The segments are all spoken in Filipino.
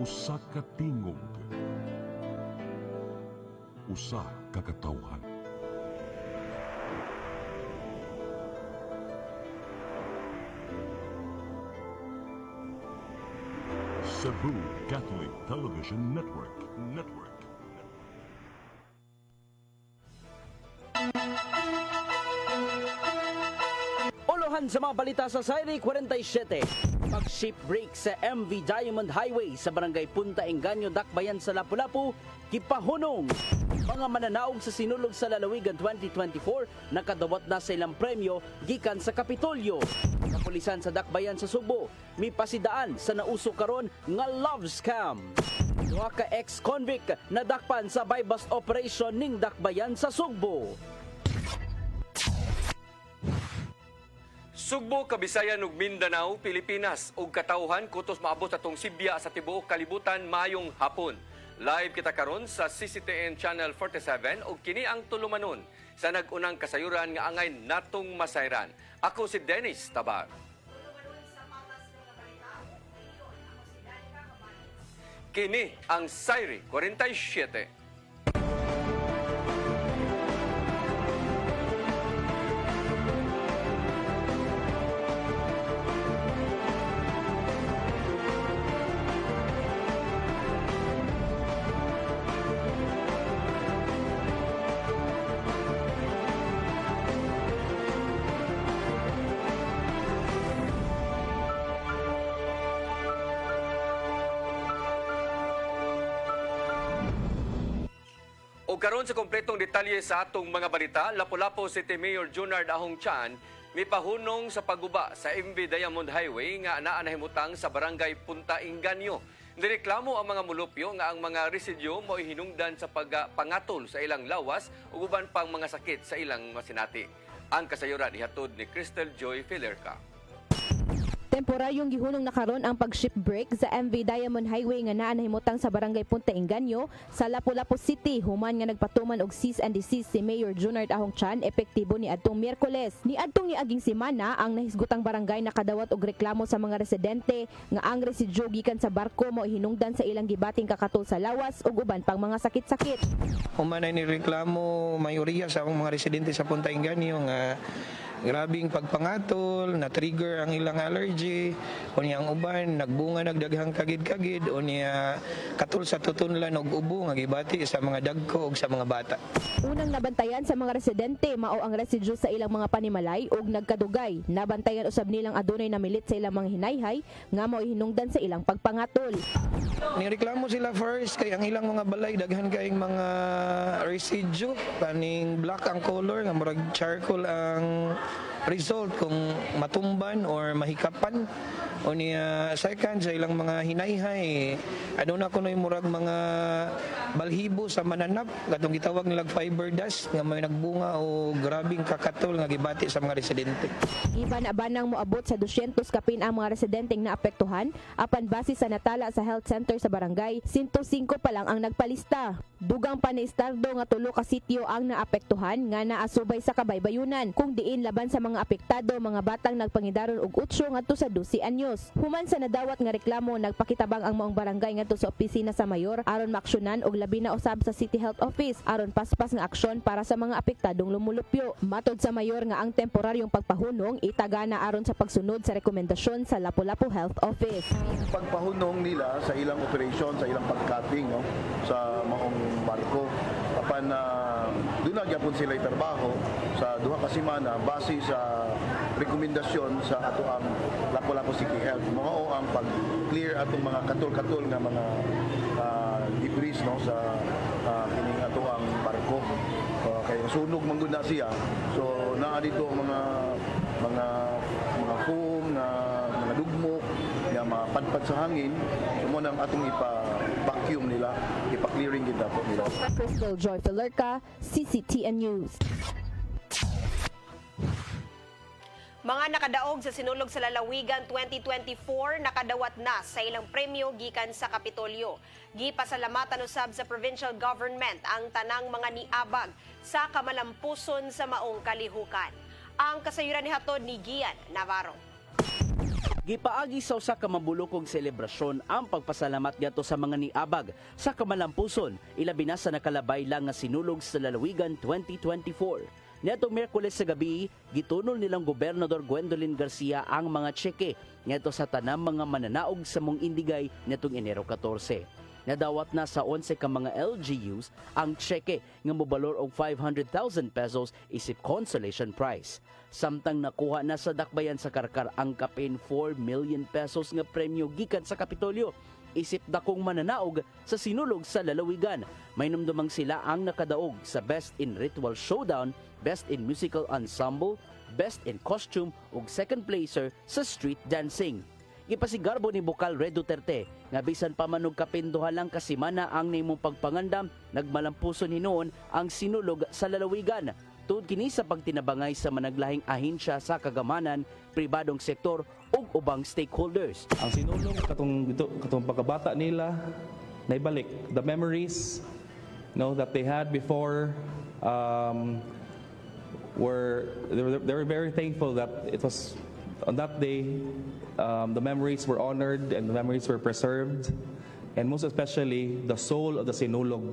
Usa ka tingog, usa ka katawhan. Cebu Catholic Television Network. Uluhan sa mga balita sa Sayri 47. Pag-shipbreak sa MV Diamond Highway sa Barangay Punta Engaño, Dakbayan sa Lapu-Lapu, kipahunong. Mga mananaog sa sinulog sa Lalawigan 2024 nakadawat na sa ilang premyo gikan sa Kapitolyo. Kapulisan sa Dakbayan sa Subo, may pasidaan sa nauso karon nga love scam. Duha ka ex-convict na dakpan sa buy-bust operation ning Dakbayan sa Sugbo. Sugbo, Kabisayan ug Mindanao, Pilipinas ug katawhan kutos maabot atong Sibya sa tibuok kalibutan mayong hapon. Live kita karon sa CCTN Channel 47 ug kini ang tulumanon sa nag-unang kasayuran nga angay natong masayran. Ako si Dennis Tabar. Kini ang Sayri 47. O karon sa kompletong detalye sa atong mga balita, Lapu-Lapu City Mayor Junard Ahong Chan mipahunong sa pagguba sa MV Diamond Highway nga naa nahimutang sa Barangay Punta Engaño. Nireklamo ang mga mulupyo nga ang mga residyo mo hinungdan sa pagpangatol sa ilang lawas ug uban pang mga sakit sa ilang masinati. Ang kasayuran ihatod ni Crystal Joy Filerca. Temporaryong gihunong na karon ang pag-shipbreak sa MV Diamond Highway nga naa nahimutang sa Barangay Punta Engaño sa Lapu-Lapu City human nga nagpatuman og cease and desist si Mayor Junard Ahong Chan epektibo ni adtong Miyerkules. Ni adtong niaging semana ang nahisgutang barangay nakadawat og reklamo sa mga residente nga ang residyo gikan sa barko mo hinungdan sa ilang gibating kakatol sa lawas ug uban pang mga sakit-sakit. Humanay ni reklamo mayoriya sa mga residente sa Punta Engaño nga grabing pagpangatol, na-trigger ang ilang allergy, o niya ang uban, nagbunga, nagdaghang kagid-kagid, o niya katul sa tutunlan og ubo, nga gibati sa mga dagko o sa mga bata. Unang nabantayan sa mga residente, mao ang residyo sa ilang mga panimalay ug nagkadugay. Nabantayan usab nilang adunay na milit sa ilang mga hinayhay, nga mao hinungdan sa ilang pagpangatol. Nireklamo sila first, kay ang ilang mga balay, daghan kayong mga residue, kaning black ang color, nga murag charcoal ang result kung matumban or mahikapan o niya second sa ilang mga hinayhay aduna ko noy murag mga balhibo sa mananap katong gitawag nilag fiber dust nga may nagbunga o grabing kakatol nga gibati sa mga residente. Iban-abanang moabot sa 200 kapin ang mga residenteng naapektuhan apan base sa natala sa health center sa barangay 105 pa lang ang nagpalista. Dugang pa ni Estardo nga tulo ka sitio ang naapektuhan nga naasubay sa kabaybayunan kung diin laban sa mga apektado mga batang nagpangidaron og 8 ngadto sa 12 anyos. Human sa nadawat nga reklamo nagpakitabang ang maong barangay ngadto sa opisina sa mayor aron maaksyonan og labi na usab sa City Health Office aron paspas nga aksyon para sa mga apektadong lumulupyo. Matod sa mayor nga ang temporaryong pagpahunong itagana aron sa pagsunod sa rekomendasyon sa Lapu-Lapu Health Office. Pagpahunong nila sa ilang operasyon, sa ilang pagcutting no, sa maong barko. Apan doon na gyapon sila trabaho sa duha ka semana base sa rekomendasyon sa ato ang Lapu-Lapu City Health. Mao ang pag-clear atong mga katul-katul nga mga debris no sa kining ato ang barko. Kay sunog man gud na siya. So naa dito mga foam na mga dugmok nga mapadpad sa hangin. So mo nang atong ipa-vacuum nila, ipa-clearing gid dapat nila. Crystal Joy Filerca, CCTN News. Mga nakadaog sa sinulog sa Lalawigan 2024 nakadawat na sa ilang premyo gikan sa Kapitolyo. Gipasalamatan usab sa provincial government ang tanang mga niabag sa kamalampuson sa maong kalihukan. Ang kasayuran ni hatod ni Gian Navarro. Gipaagi sa usa ka mabulokong selebrasyon ang pagpasalamat ngadto sa mga niabag sa Kamalampuson, ilabi na sa nakalabay lang nga sinulog sa lalawigan 2024. Nitong Miyerkules sa gabi, gitunol nilang Gobernador Gwendolyn Garcia ang mga tseke ngadto sa tanang mga mananaog sa mong Indigay nitong Enero 14. Nadawat na sa 11 ka mga LGUs ang tseke nga mobalor og 500,000 pesos isip consolation prize. Samtang nakuha na sa dakbayan sa Karkar ang kapin 4 million pesos nga premyo gikan sa Kapitolyo isip dakong mananaog sa sinulog sa lalawigan. May numdumang sila ang nakadaog sa Best in Ritual Showdown, Best in Musical Ensemble, Best in Costume ug second placer sa Street Dancing. Gipasigarbo ni Bukal Red Duterte nga bisan pa man og kapinduha lang kasimana ang nimong pagpangandam, nagmalampuson hinuon ang sinulog sa lalawigan. Tungod kini sa pagtinabangay sa managlahing ahensya sa kagamanan, pribadong sektor ug ubang stakeholders. Ang sinulong katong pagkabata nila naibalik the memories that they had before, they were very thankful that it was on that day the memories were honored and the memories were preserved, and most especially the soul of the sinulog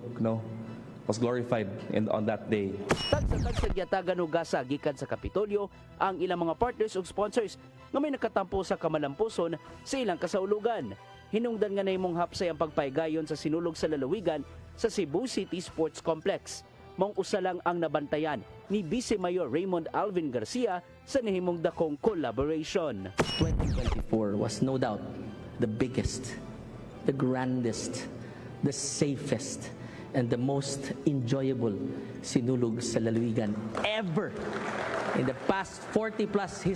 was glorified on that day. Tagsa gyatagan og gasa gikan sa Kapitolyo ang ilang mga partners ug sponsors nga may nakatampo sa Kamalampuson sa ilang kasaulugan. Hinungdan nga nahimong hapsay ang pagpaygayon sa sinulog sa lalawigan sa Cebu City Sports Complex. Mong usa lang ang nabantayan ni Vice Mayor Raymond Alvin Garcia sa nahimong dakong collaboration. 2024 was no doubt the biggest, the grandest, the safest, and the most enjoyable sinulog sa lalawigan ever in the past 40 plus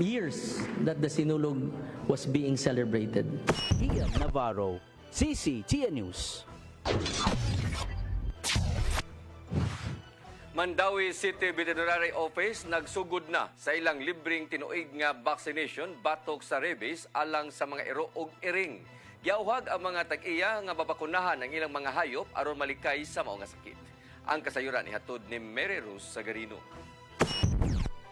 years that the sinulog was being celebrated. Ian Navarro, CCTN News. Mandawi City Veterinary Office nagsugod na sa ilang libreng tinuig nga vaccination batok sa rabies alang sa mga iro ug iring. Giauhag ang mga tag-iya nga babakunahan ang ilang mga hayop aron malikay sa mao nga sakit. Ang kasayuran ihatod ni Mary Rose Sagarino.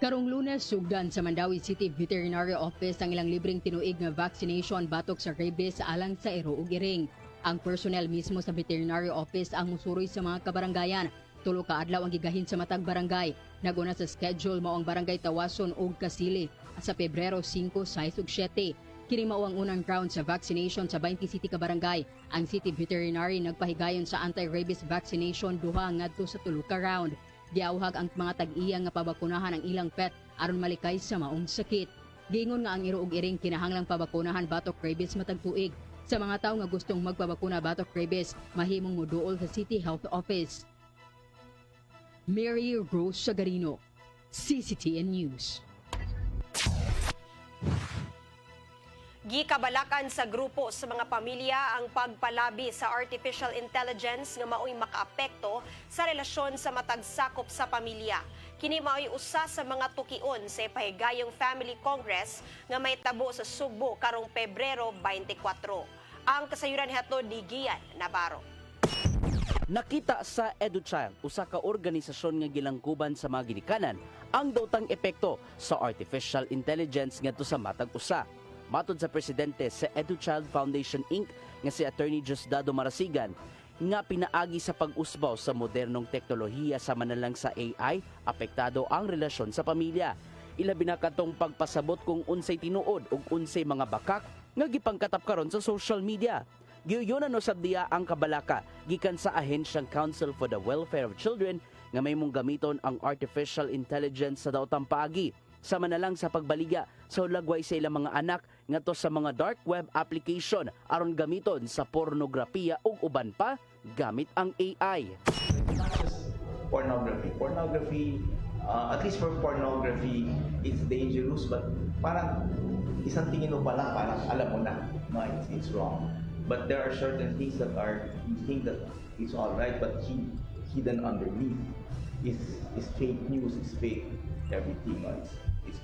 Karong Lunes, sugdan sa Mandawi City Veterinary Office ang ilang libreng tinuig nga vaccination batok sa rabies alang sa iro ug iring. Ang personnel mismo sa Veterinary Office ang musuroy sa mga kabarangayan. Tulo ka adlaw ang gigahin sa matag barangay. Naguna sa schedule mao ang barangay Tawason ug Kasili sa Pebrero 5, 6 ug 7. Kini mao ang unang round sa vaccination sa 20 city ka barangay. Ang city veterinary nagpahigayon sa anti-rabies vaccination duha ngadto sa tulo ka round. Giauhag ang mga tag-iya nga pabakunahan ang ilang pet aron malikay sa maong sakit. Giingon nga ang iro ug iring kinahanglang pabakunahan batok rabies matag tuig. Sa mga tawo nga gustong magpabakuna batok rabies, mahimong moduol sa City Health Office. Mary Rose Sagarino, CCTN News. Gikabalakan sa grupo sa mga pamilya ang pagpalabi sa artificial intelligence nga mao'y makaapekto sa relasyon sa matag sakop sa pamilya. Kini mao'y usa sa mga tukion sa ipahigayong Family Congress nga may tabo sa Sugbo karong Pebrero 24. Ang kasayuran hatod ni Gian Navarro. Nakita sa EduChild, usa ka organisasyon nga gilangkuban sa mga ginikanan, ang daotang epekto sa artificial intelligence ngadto sa matag usa. Matod sa presidente sa EduChild Foundation Inc. nga si Attorney Diosdado Marasigan, nga pinaagi sa pag-usbaw sa modernong teknolohiya sa manalang sa AI, apektado ang relasyon sa pamilya. Ilabi na katong pagpasabot kung unsay tinuod ug unsay mga bakak nga gipangkatap karon sa social media. Giyuyonan usab diya ang kabalaka gikan sa Ahensyang Council for the Welfare of Children nga may mong gamiton ang artificial intelligence sa daotang paagi sa manalang sa pagbaligya sa hulagway sa ilang mga anak ngadto sa mga dark web application aron gamiton sa pornografiya ug uban pa gamit ang AI. Pornography, at least for pornography, it's dangerous, but parang isang tingin mo pala, parang alam mo na, no, it's wrong. But there are certain things that you think that it's all right, but hidden underneath is fake news, is fake everything. It's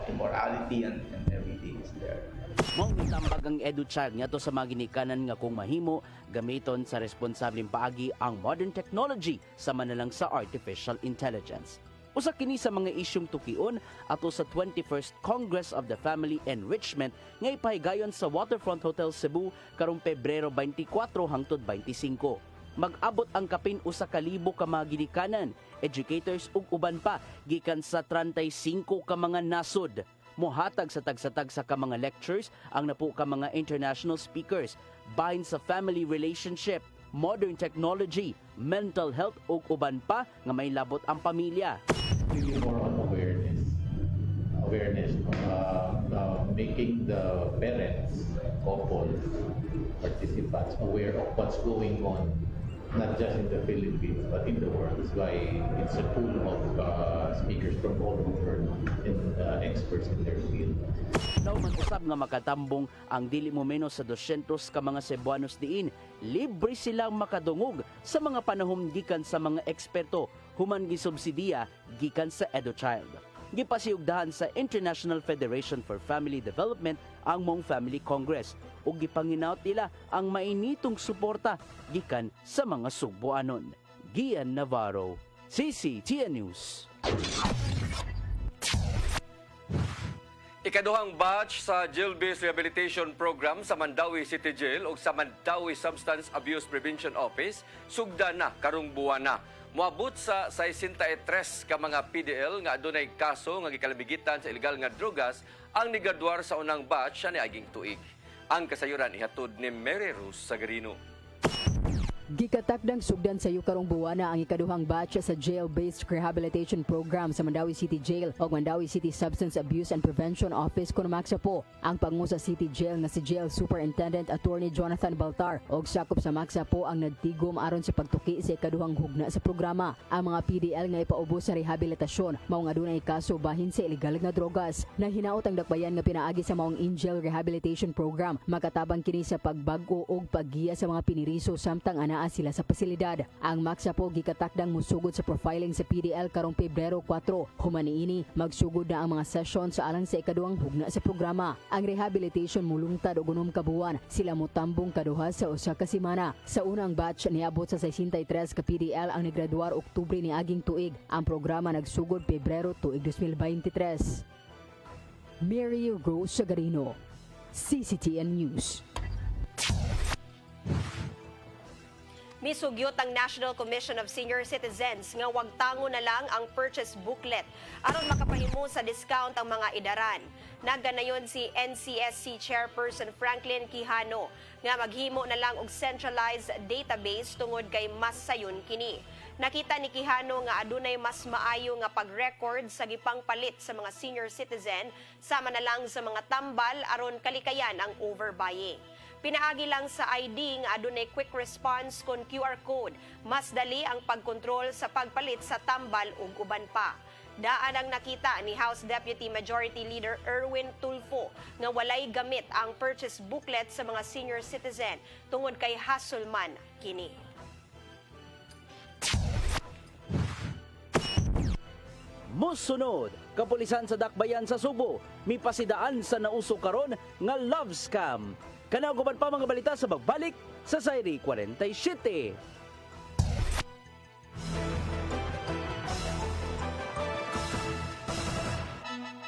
immorality and everything is there. Mao mitambag ang EduChild ngadto sa mga ginikanan nga kung mahimo gamiton sa responsableng paagi ang modern technology sa manalang sa artificial intelligence. Usa kini sa mga isyung tukion ato sa 21st Congress of the Family Enrichment nga ipahigayon sa Waterfront Hotel Cebu karong Pebrero 24 hangtod 25. Mag-abot ang kapin usa ka libo ka mga ginikanan, educators ug uban pa gikan sa 35 ka mga nasod. Mohatag sa tagsatag sa ka mga lectures ang napo ka mga international speakers bahin sa family relationship, modern technology, mental health ug uban pa nga may labot ang pamilya. Really more on awareness, making the parents, couple, participants aware of what's going on, not just in the Philippines but in the world. That's why it's a pool of speakers from all over and experts in their field. Daw man usab nga makatambong ang dili mo menos sa 200 ka mga Cebuanos diin, libre silang makadungog sa mga panahom gikan sa mga eksperto human gisubsidiya gikan sa EduChild. Gipasiugdahan sa International Federation for Family Development ang mong Family Congress ug gipanginaut nila ang mainitong suporta gikan sa mga Sugboanon. Gian Navarro, CCTN News. Ikaduhang batch sa jail-based rehabilitation program sa Mandawi City Jail o sa Mandawi Substance Abuse Prevention Office sugda na karong buwan na. Moabot sa 63 ka mga PDL nga adunay kaso nga gikalamigitan sa ilegal nga drogas ang nigraduar sa unang batch sa niaging tuig. Ang kasayuran ihatod ni Mary Rose Sagarino. Gikatakdang sugdan sa karong buwana ang ikaduhang batch sa jail-based rehabilitation program sa Mandawi City Jail o Mandawi City Substance Abuse and Prevention Office kuno Magsapo. Ang pangu sa City Jail nga si Jail Superintendent Attorney Jonathan Baltar og sakop sa Magsapo ang nagtigom aron sa pagtuki sa ikaduhang hugna sa programa. Ang mga PDL nga ipaubos sa rehabilitasyon mao nga adunay kaso bahin sa ilegal nga drogas. Nahinaot ang dakbayan nga pinaagi sa maong in-jail rehabilitation program makatabang kini sa pagbag-o og paggiya sa mga piniriso samtang ana sila sa pasilidad. Ang Magsapo gikatakdang musugod sa profiling sa PDL karong Pebrero 4. Human niini magsugod na ang mga session sa alang sa ikaduhang hugna sa programa. Ang rehabilitation mulungtad og 6 ka buwan. Sila motambong kaduha sa usa ka semana. Sa unang batch niabot sa 63 ka PDL ang nigraduar Oktubre ni aging tuig. Ang programa nagsugod Pebrero tuig 2023. Mary Rose Sagarino, CCTN News. Misugyot ang National Commission of Senior Citizens nga wag tango na lang ang purchase booklet aron makapahimo sa discount ang mga idaran. Nagganayon si NCSC Chairperson Franklin Quijano nga maghimo na lang og centralized database tungod kay mas sayon kini. Nakita ni Quijano nga adunay mas maayo nga pag-record sa gipang palit sa mga senior citizen sama na lang sa mga tambal aron kalikayan ang overbuying. Pinaagi lang sa ID nga adunay quick response kon QR code. Mas dali ang pagkontrol sa pagpalit sa tambal ug uban pa. Daan ang nakita ni House Deputy Majority Leader Erwin Tulfo nga walay gamit ang purchase booklet sa mga senior citizen tungod kay hasulman kini. Musunod, kapulisan sa Dakbayan sa Subo, mipasidaan sa nauso karon nga love scam. Kanaw guban pa mga balita sa pagbalik sa Sayri 47.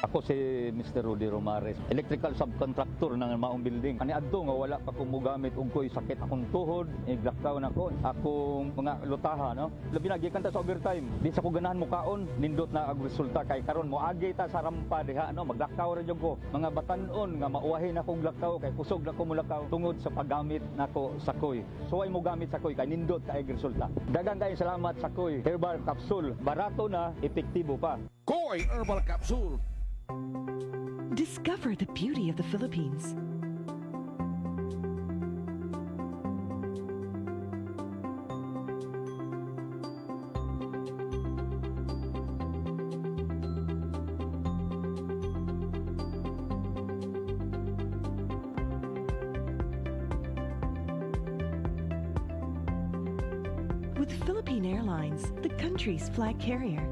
Ako si Mr. Rudy Romares, electrical subcontractor ng maong building. Ani adto nga wala pa ko mogamit og koy sakit akong tuhod, iglakaw na ko, akong mga lutaha no. Labi na gikan ta sa overtime. Di sa ko ganahan mo kaon, nindot na ang resulta kay karon mo agi ta sa rampa diha no, maglakaw ra jud ko. Mga batan-on nga mauwahin akong lakaw kay kusog na ko mulakaw tungod sa paggamit nako sa koy. Suway mo gamit sa koy kay nindot kay resulta. Daghang kay salamat sa koy herbal capsule. Barato na, epektibo pa. Koy Herbal Capsule. Discover the beauty of the Philippines. With Philippine Airlines, the country's flag carrier.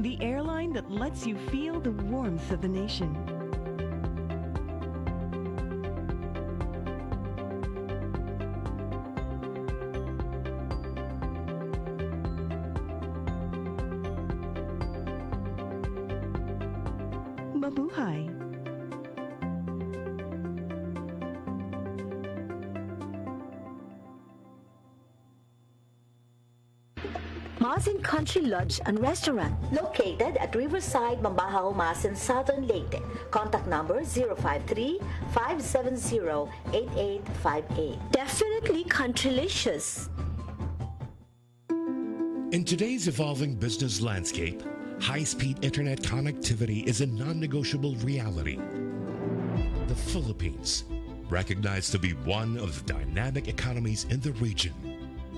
The airline that lets you feel the warmth of the nation. Mabuhay! Masin Country Lodge and Restaurant, located at Riverside, Mambahaw, Masin, Southern Leyte. Contact number 053-570-8858. Definitely countrylicious. In today's evolving business landscape, high-speed internet connectivity is a non-negotiable reality. The Philippines, recognized to be one of the dynamic economies in the region,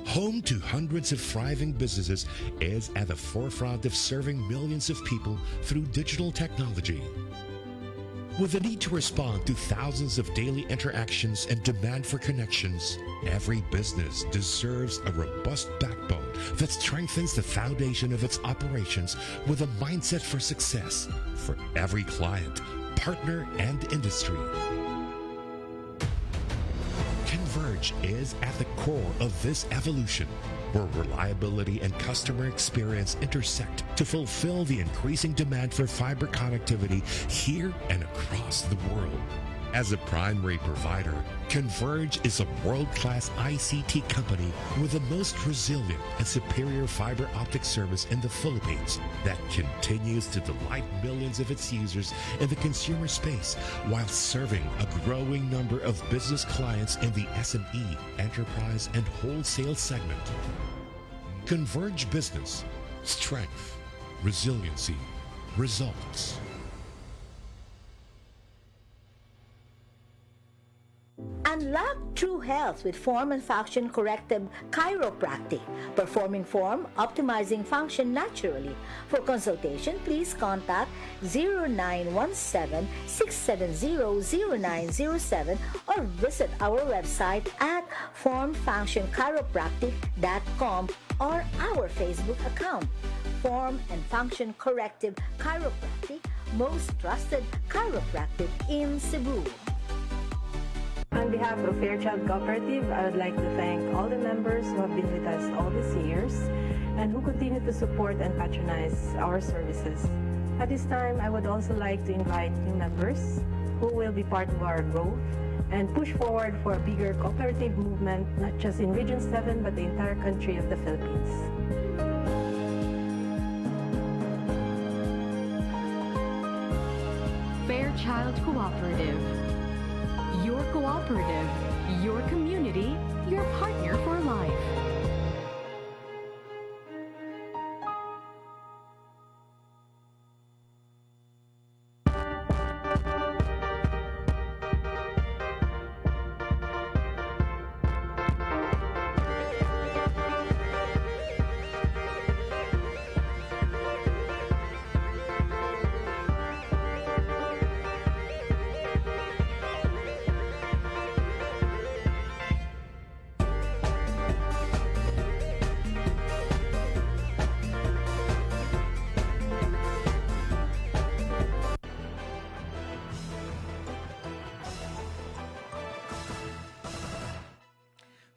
home to hundreds of thriving businesses, is at the forefront of serving millions of people through digital technology. With the need to respond to thousands of daily interactions and demand for connections, every business deserves a robust backbone that strengthens the foundation of its operations with a mindset for success for every client, partner, and industry. Converge is at the core of this evolution, where reliability and customer experience intersect to fulfill the increasing demand for fiber connectivity here and across the world. As a primary provider, Converge is a world-class ICT company with the most resilient and superior fiber optic service in the Philippines that continues to delight millions of its users in the consumer space while serving a growing number of business clients in the SME, enterprise, and wholesale segment. Converge Business. Strength. Resiliency. Results. Unlock true health with Form and Function Corrective Chiropractic. Performing form, optimizing function naturally. For consultation, please contact 0917-670-0907 or visit our website at formfunctionchiropractic.com or our Facebook account. Form and Function Corrective Chiropractic, most trusted chiropractic in Cebu. On behalf of Fairchild Cooperative, I would like to thank all the members who have been with us all these years and who continue to support and patronize our services. At this time, I would also like to invite new members who will be part of our growth and push forward for a bigger cooperative movement, not just in Region 7, but the entire country of the Philippines. Fairchild Cooperative. Your cooperative, your community, your partner for life.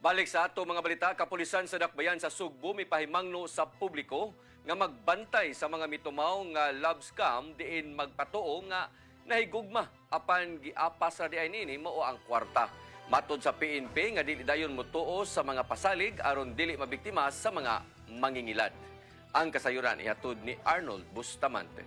Balik sa ato mga balita, kapulisan sa Dakbayan sa Sugbo may pahimangno sa publiko nga magbantay sa mga mitumaw nga love scam diin magpatuo nga nahigugma apan giapas ra diay nini mao ang kwarta. Matod sa PNP nga dili dayon motuo sa mga pasalig aron dili mabiktima sa mga mangingilad. Ang kasayuran ihatod ni Arnold Bustamante.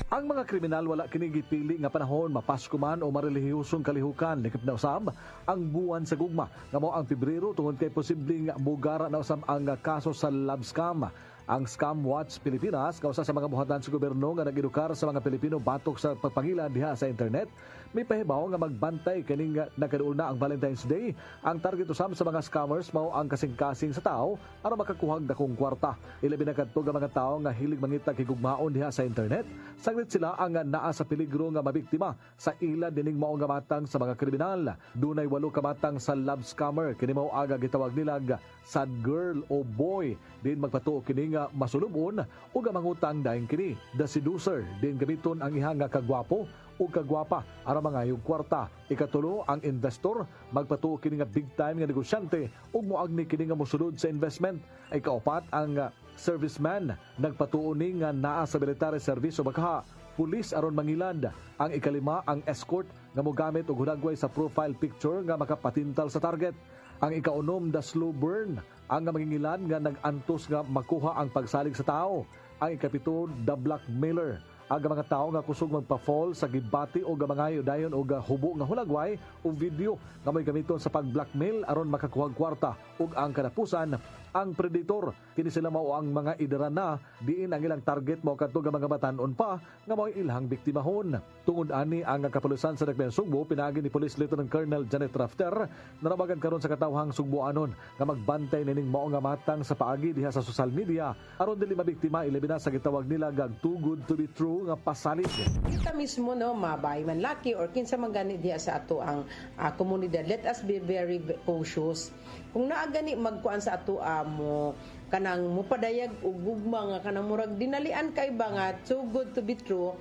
Ang mga kriminal wala kini gipili nga panahon mapasko man o marelihiyosong kalihukan likip na usab ang buwan sa gugma nga mao ang Pebrero tungod kay posibleng mugara na usab ang kaso sa love scam. Ang Scam Watch Pilipinas, kausa sa mga buhatan sa gobyerno nga nag-edukar sa mga Pilipino batok sa pagpangila diha sa internet, may pahibaw nga magbantay kining nagkaduol na ang Valentine's Day. Ang target usab sa mga scammers mao ang kasing-kasing sa tao para makakuhag dakong kwarta. Ilabi na kadto nga mga tao nga hilig mangita higugmaon diha sa internet, saglit sila ang naa sa peligro nga mabiktima sa ila dining mao nga matang sa mga kriminal. Dunay 8 kamatang sa love scammer, kini mao aga gitawag nilag sad girl o boy. Din magpatuo kini nga masulubon o mangutang daing kini. The seducer din gamiton ang ihang nga kagwapo o kagwapa ara mangayog kwarta. Ikatulo, ang investor magpatuo kini nga big time nga negosyante ug moagni kini nga mosulod sa investment. Ikaapat, ang serviceman nagpatuo ni nga naa sa military service o baka pulis aron mangiland. Ang ikalima ang escort nga mogamit og hulagway sa profile picture nga makapatintal sa target. Ang ikaunom the slow burn ang mangingilan nga nag-antos nga makuha ang pagsalig sa tao. Ang ikapito the blackmailer ang mga tao nga kusog magpa-fall sa gibati o gamangayo dayon o hubo nga hulagway o video nga may gamiton sa pag-blackmail aron makakuha kwarta ug ang kadapusan ang predator. Kini sila mao ang mga idara na diin ang ilang target mao kadto nga mga batan-on pa nga mao ilang biktimahon. Tungod ani ang kapulisan sa Dakbayan Sugbo pinaagi ni Police Lieutenant Colonel Janet Rafter nanabagan karon sa katawhang Sugboanon nga magbantay nining mao nga matang sa paagi diha sa social media aron dili mabiktima ilabi na sa gitawag nila gag too good to be true nga pasalig. Kita mismo no mabay man laki or kinsa man gani diha sa ato ang komunidad. Let us be very cautious. Kung naa gani magkuan sa ato mo kanang mupadayag og gugma nga kanang murag dinalian kay ba nga too good to be true,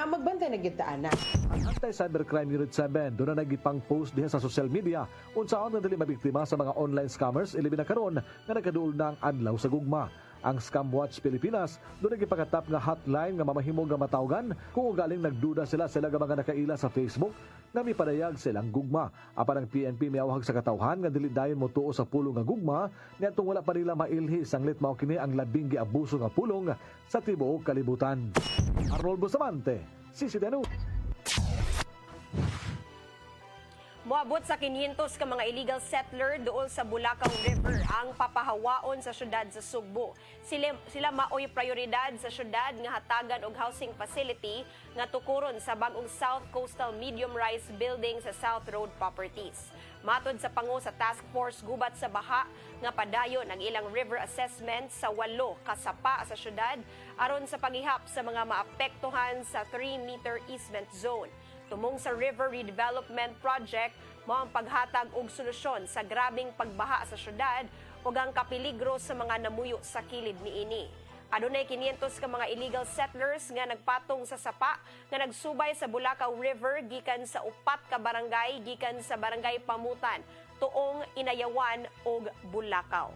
magbantay na gyud ta ana. Ang Anti-Cybercrime Unit 7 doon na nagipang post diha sa social media unsaon nga dili mabiktima sa mga online scammers ilabi na karon nga nagkaduol na ang adlaw sa gugma. Ang Scam Watch Pilipinas doon nagipakatap nga hotline nga mamahimong nga matawgan kung galing nagduda sila nga mga nakaila sa Facebook nga mipadayag silang gugma. Apan ang PNP miawhag sa katawhan nga dili dayon motuo sa pulong nga gugma niadtong wala pa nila mailhi sanglit mao kini ang labing giabuso nga pulong sa tibuok kalibutan. Arnold Bustamante, CCTV. Moabot sa 500 ka mga illegal settler dool sa Bulacau River ang papahawaon sa syudad sa Sugbo. Sila maoy prioridad sa syudad nga hatagan og housing facility nga tukuron sa bag-ong South Coastal Medium Rise Building sa South Road Properties. Matod sa pangu sa Task Force Gubat sa Baha nga padayon ang ilang river assessment sa 8 kasapa sa syudad aron sa paghihap sa mga maapektuhan sa 3-meter easement zone. Tumong sa River Redevelopment Project, mao ang paghatag og solusyon sa grabing pagbaha sa syudad ug ang kapiligro sa mga namuyo sa kilid niini. Adunay 500 ka mga illegal settlers nga nagpatong sa sapa nga nagsubay sa Bulacau River gikan sa 4 ka barangay gikan sa Barangay Pamutan, Tuong, Inayawan ug Bulacau.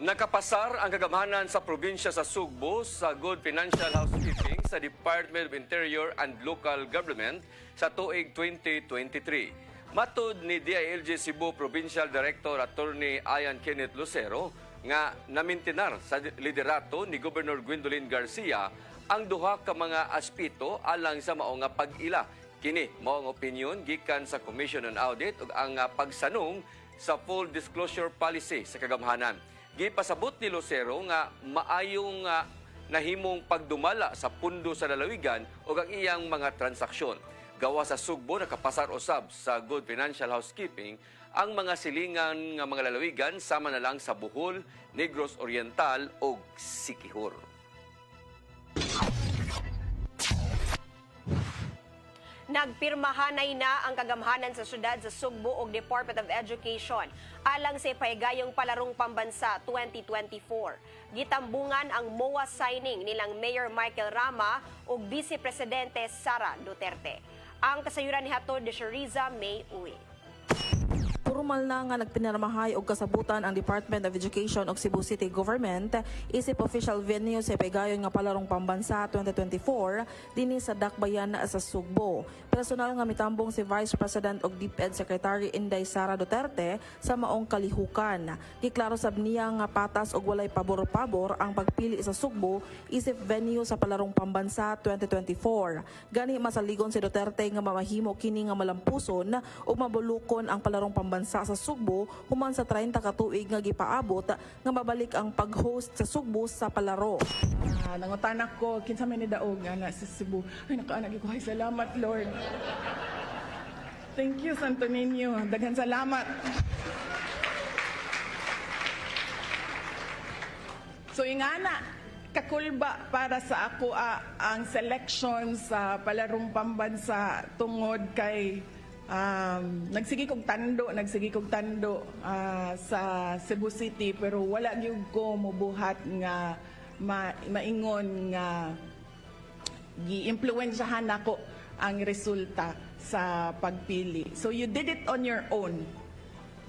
Nakapasar ang kagamhanan sa probinsya sa Sugbo sa Good Financial Housekeeping sa Department of Interior and Local Government sa tuig 2023. Matud ni DILG Cebu Provincial Director Attorney Ian Kenneth Lucero nga namintinar sa liderato ni Governor Gwendolyn Garcia ang duha ka mga aspito alang sa mao nga pag-ila. Kini mao ang opinion gikan sa Commission on Audit ug ang pagsanong sa full disclosure policy sa kagamhanan. Gipasabot ni Lucero nga maayong nahimong pagdumala sa pundo sa lalawigan o ang iyang mga transaksyon. Gawa sa Sugbo nakapasar usab sa Good Financial Housekeeping ang mga silingan nga mga lalawigan sama na lang sa Bohol, Negros Oriental o Siquijor. Nagpirmahanay na ang kagamhanan sa syudad sa Sugbo ug Department of Education alang sa paigayong palarong pambansa 2024. Gitambungan ang MOA signing nilang Mayor Michael Rama ug Vice Presidente Sara Duterte. Ang kasayuran ni hatod de Shariza May Uy. Formal na nga nagpinarmahay og kasabutan ang Department of Education ug Cebu City Government isip official venue sa paygayon nga palarong pambansa 2024 dinhi sa Dakbayan sa Sugbo. Personal nga mitambong si Vice President ug DepEd Secretary Inday Sara Duterte sa maong kalihukan. Giklaro sab niya nga patas ug walay pabor-pabor ang pagpili sa Sugbo isip venue sa palarong pambansa 2024. Gani masaligon si Duterte nga mamahimo kini nga malampuson ug mabulukon ang palarong pambansa sa Sugbo human sa 30 ka tuig nga gipaabot nga mabalik ang pag-host sa Sugbo sa palaro. Nangotanak ko kinsa may nidaog ana sa Cebu. Ay nakaanag ko, ay salamat Lord. Thank you Santo Niño. Daghan salamat. So ingana kakulba para sa ako ang selection sa palarong pambansa tungod kay nagsigi kog tando sa Cebu City pero wala gyud ko mobuhat nga maingon nga gi-impluwensyahan nako ang resulta sa pagpili. So you did it on your own.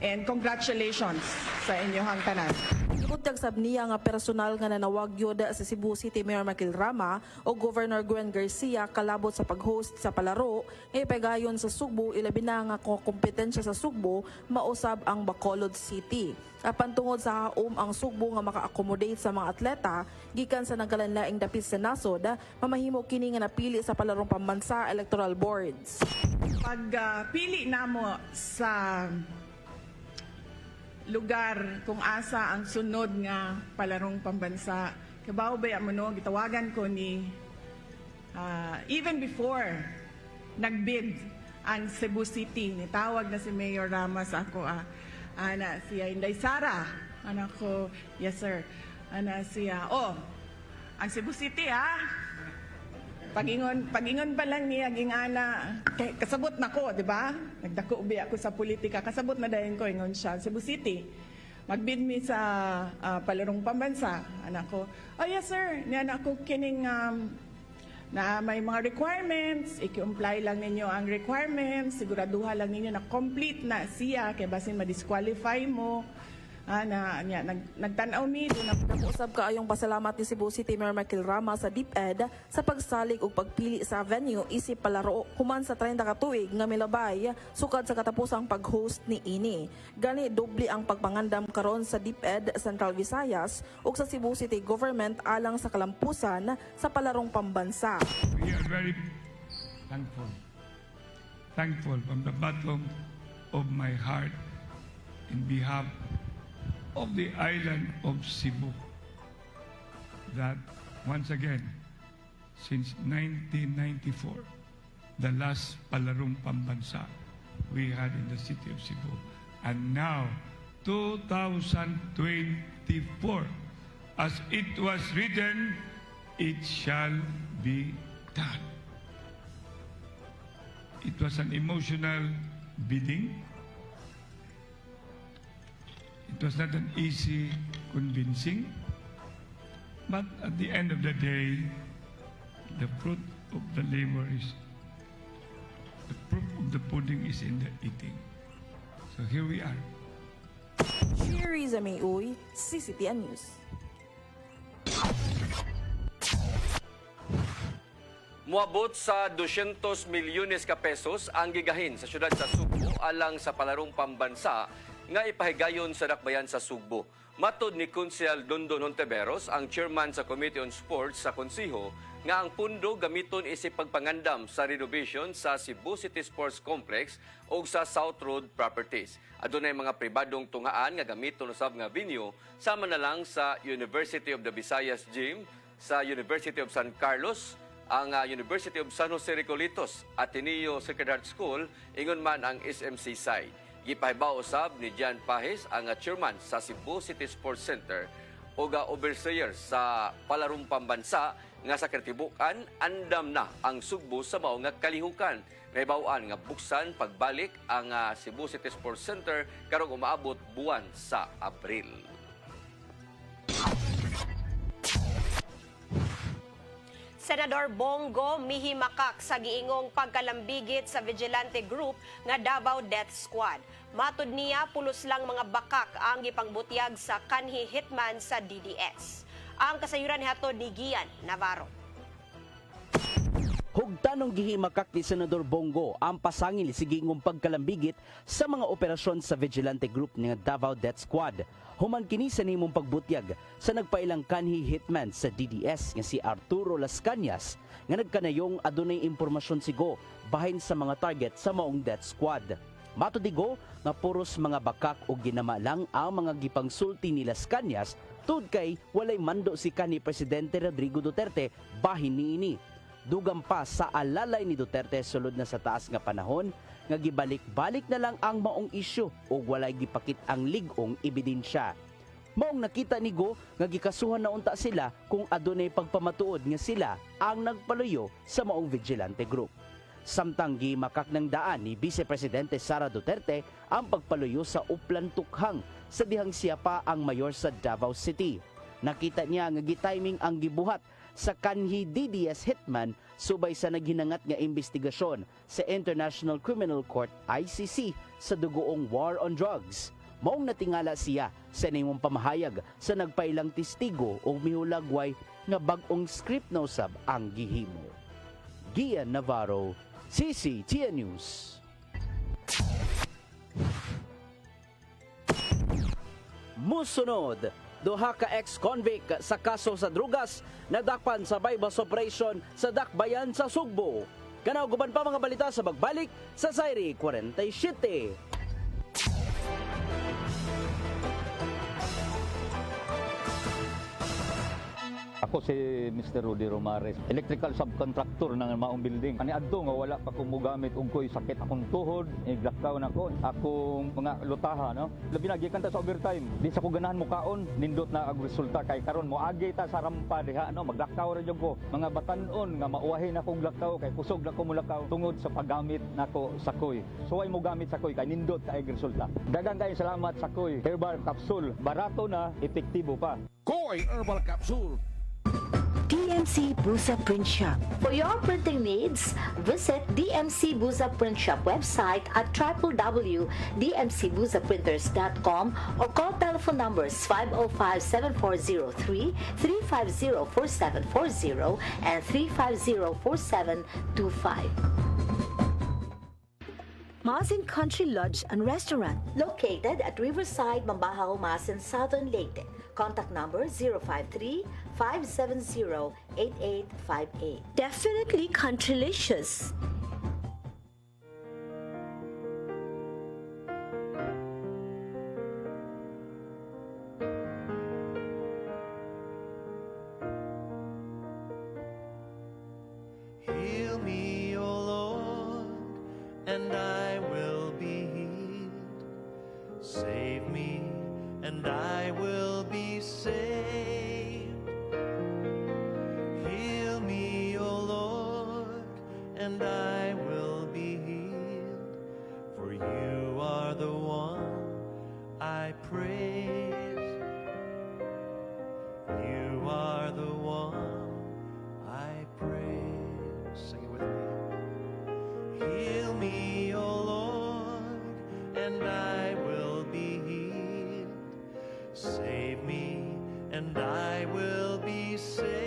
And congratulations sa inyong tanan. Ibutyag sab niya nga personal nga nanawag yod sa Cebu City Mayor Michael Rama o Governor Gwen Garcia kalabot sa pag-host sa palaro nga ipegayon sa Sugbo, ilabi na nga kompetensya sa Sugbo mausab ang Bacolod City. Apan tungod sa haom ang Sugbo nga maka-accommodate sa mga atleta gikan sa nagalanlaing dapit sa nasod, mamahimo kini nga napili sa palarong pambansa electoral boards. Pag pili namo sa lugar kung asa ang sunod nga palarong pambansa, kabaw ba mo no, gitawagan ko ni even before nagbid ang Cebu City, nitawag na si Mayor Rama sa ako, ana siya Inday Sara, anak ko, yes sir, ana siya, ang Cebu City Pagingon pa lang niya, gingana, kasabot na ko, di ba? Nagdako ubi ako sa politika, kasabot na dahin ko, ingon siya, Cebu City. Magbid mi sa palarong pambansa. Anak ko, yes sir, niyan ako kining na may mga requirements, i-comply lang ninyo ang requirements, siguraduha lang ninyo na complete na siya, kaya basin ma-disqualify mo. Nagtanaw mi doon Nag-usab kaayong pasalamat ni Cebu City Mayor Michael Rama sa DepEd sa pagsalig ug pagpili sa venue isip palaro human sa 30 ka tuig nga milabay sukad sa katapusang pag-host ni ini. Gani doble ang pagpangandam karon sa DepEd Central Visayas ug sa Cebu City Government alang sa kalampusan sa palarong pambansa. We are very thankful from the bottom of my heart in behalf of the island of Cebu that once again since 1994 the last palarong pambansa we had in the city of Cebu, and now 2024 as it was written, it shall be done. It was an emotional bidding. It was not an easy convincing, but at the end of the day, the fruit of the labor is, the proof of the pudding is in the eating. So here we are. Shiriza Mayoy, CCTN News. Muabot sa 200 milyones ka pesos ang gigahin sa syudad sa Sugbo alang sa palarong pambansa nga ipahigayon sa dakbayan sa Sugbo. Matod ni Konsehal Dondon Hontiveros, ang chairman sa Committee on Sports sa Konseho, nga ang pundo gamiton isip pagpangandam sa renovation sa Cebu City Sports Complex o sa South Road Properties. Adunay mga pribadong tungaan nga gamiton usab nga venue sama na lang sa University of the Visayas Gym, sa University of San Carlos, ang University of San Jose Recolitos, Ateneo Sacred Heart School, ingon man ang SMC side. Gipahibaw usab ni Jan Pajes, ang chairman sa Cebu City Sports Center o overseer sa palarong pambansa nga sa katibukan, andam na ang Sugbo sa mao nga kalihukan. Naibawaan nga buksan pagbalik ang Cebu City Sports Center karong umaabot buwan sa Abril. Senador Bongo mihimakak sa giingong pagkalambigit sa vigilante group nga Davao Death Squad. Matud niya, pulos lang mga bakak ang gipangbutyag sa kanhi hitman sa DDS. Ang kasayuran ni hatod ni Gian Navarro. Hugtanong gihimakak ni Senador Bongo ang pasangil sa giingong pagkalambigit sa mga operasyon sa vigilante group nga Davao Death Squad. Human kini sa nimong pagbutyag sa nagpailang kanhi hitman sa DDS nga si Arturo Las Cañas nga nagkanayong adunay impormasyon sigo bahin sa mga target sa maong death squad. Matudigo nga puros mga bakak o ginama lang ang mga gipangsulti ni Las Cañas tud kay walay mando si kanhi Presidente Rodrigo Duterte bahin niini. Dugang pa sa alalay ni Duterte sulod na sa taas nga panahon nga gibalik-balik na lang ang maong isyu o walay gipakit ang ligong ebidensya. Maong nakita ni Go nga gikasuhan na unta sila kung adunay pagpamatuod nga sila ang nagpaluyo sa maong vigilante group. Samtang gimakak ng daan ni Vice Presidente Sara Duterte ang pagpaluyo sa Uplan Tukhang sa dihang siya pa ang mayor sa Davao City. Nakita niya nga gitiming ang gibuhat sa kanhi DDS hitman subay sa naghinangat nga investigasyon sa International Criminal Court ICC sa dugoong war on drugs. Maong natingala siya sa nimong pamahayag sa nagpailang testigo o mihulagway nga bag-ong script na usab ang gihimo. Gian Navarro, CCTN News. Musunod, duha ka ex-convict sa kaso sa drugas nadakpan sa bypass operation sa Dakbayan sa Sugbo. Kanaw guban pa mga balita sa bagbalik sa Sairi 47. Ako si Mr. Rudy Romares, electrical subcontractor ng maong building. Ani adto nga wala pa ko mogamit og ko'y sakit akong tuhod, iglakaw na ko, akong mga lutaha, no. Labi na gikan ta sa overtime. Di sa ko ganahan mo kaon, nindot na ang resulta kay karon mo agi ta sa rampa diha, no, maglakaw ra jud ko. Mga batan-on nga mauwahin akong lakaw kay kusog na ko mulakaw tungod sa paggamit nako sa koy. Suway mo gamit sa koy kay nindot kay resulta. Daghang kay salamat sa koy. Herbal capsule, barato na, epektibo pa. Koy Herbal Capsule. DMC Busa Print Shop. For your printing needs, visit DMC Busa Print Shop website at www.dmcbusaprinters.com or call telephone numbers 505-7403, 350-4740, and 350-4725. Masin Country Lodge and Restaurant, located at Riverside, Mambahaw, Masin, Southern Leyte. Contact number 053-570-8858. Definitely countrylicious. Heal me, O Lord, and I will be healed. Save me, and I will be saved. Heal me, O Lord, and I will be healed. For you are the one I praise. You are the one I praise. Sing it with me. Heal me, O Lord, and I will be healed. Save me, and I will be saved.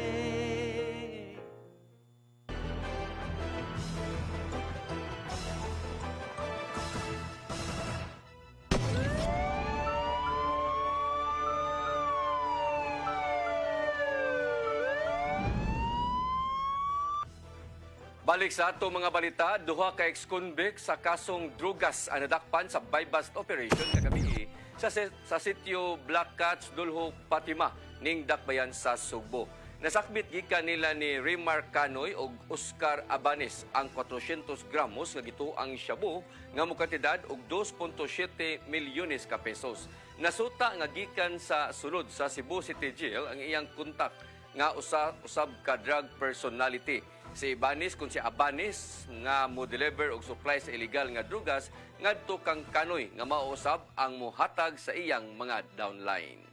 Balik sa ato mga balita, duha ka ex-convict sa kasong drugas ang nadakpan sa bypass operation kagabi sa sitio Black Cats, Dulho, Fatima, ning Dakbayan sa Sugbo. Nasakbit gikan nila ni Rimar Canoy ug Oscar Abanes ang 400 gramos nga gituang shabu nga mokantidad og 2.7 milyones ka pesos. Nasuta nga gikan sa sulod sa Cebu City Jail ang iyang kontak nga usab ka drug personality. Si Ibanez kung si Abanes nga mo-deliver og supply sa illegal nga drugas ngadto kang Canoy nga mausab ang mohatag sa iyang mga downline.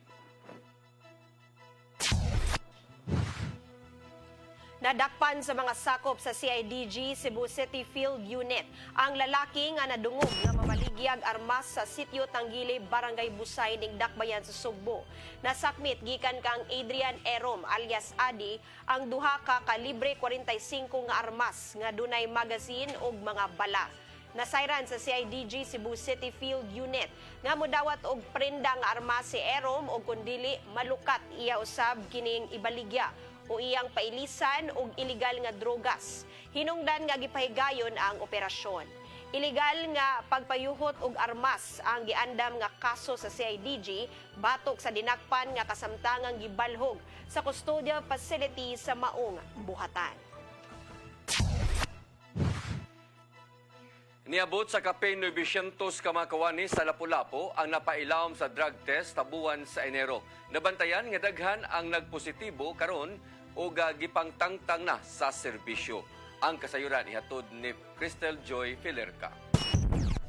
Nadakpan sa mga sakop sa CIDG Cebu City Field Unit ang lalaki nga nadungog nga mamaligyag armas sa sitio Tanggili, Barangay Busay ning Dakbayan sa Sugbo. Nasakmit gikan kang Adrian Erom alias Adi ang duha ka kalibre 45 nga armas nga dunay magazine ug mga bala. Nasayran sa CIDG Cebu City Field Unit nga modawat og prenda nga armas si Erom ug kundili malukat iya usab kining ibaligya o iyang pailisan og illegal nga drogas. Hinungdan nga gipahigayon ang operasyon. Illegal nga pagpayuhot og armas ang giandam nga kaso sa CIDG batok sa dinakpan nga kasamtangang gibalhog sa custodial facility sa maong buhatan. Niabot sa kapin 900 ka mga kawani sa Lapu-Lapu ang napailawom sa drug test tabuan sa Enero. Nabantayan nga daghan ang nagpositibo karon o gipangtangtang na sa serbisyo. Ang kasayuran ihatod ni Crystal Joy Filerca.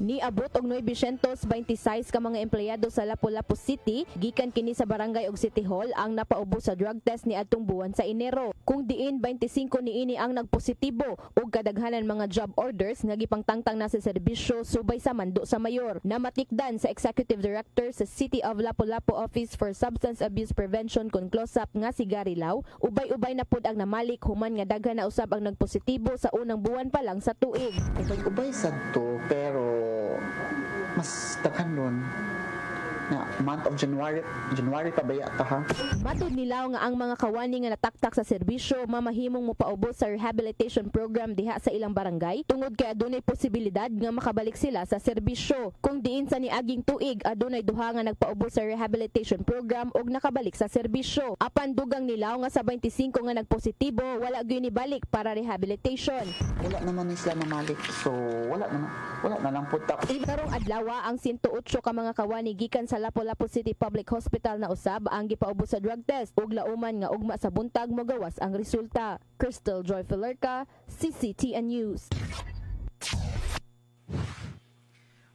Niabot og 926 ka mga empleyado sa Lapu-Lapu City gikan kini sa barangay ug City Hall ang napaubos sa drug test ni adtong buwan sa Enero. Kung diin 25 niini ang nagpositibo ug kadaghanan mga job orders nga gipangtangtang na sa serbisyo subay sa mando sa mayor. Namatikdan sa Executive Director sa City of Lapu-Lapu Office for Substance Abuse Prevention kon CLOSAP nga si Gary Lau, ubay-ubay na pud ang namalik human nga daghan na usab ang nagpositibo sa unang buwan pa lang sa tuig. Ubay-ubay sad to, pero mas daghan nun na month of January pa baya ta ha. Matud nilaw nga ang mga kawani nga nataktak sa serbisyo mamahimong mopaubos sa rehabilitation program diha sa ilang barangay tungod kay adunay posibilidad nga makabalik sila sa serbisyo. Kung diin sa niaging tuig adunay duha nga nagpaubos sa rehabilitation program ug nakabalik sa serbisyo. Apan dugang nilaw nga sa 25 nga nagpositibo wala gyud ni balik para rehabilitation. Wala naman ni sila namalik, so wala na lang putak. Karong adlaw ang 108 ka mga kawani gikan sa Lapu-Lapu City Public Hospital na usab ang gipaubos sa drug test ug lauman nga ugma sa buntag mogawas ang resulta. Crystal Joy Filerca, CCTN News.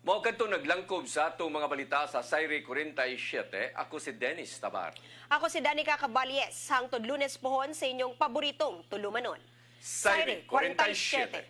Mao kadto naglangkob sa atong mga balita sa Sayre 47. Ako si Dennis Tabar. Ako si Danica Caballes. Hangtod Lunes pohon sa inyong paboritong tulumanon. Sayre 47.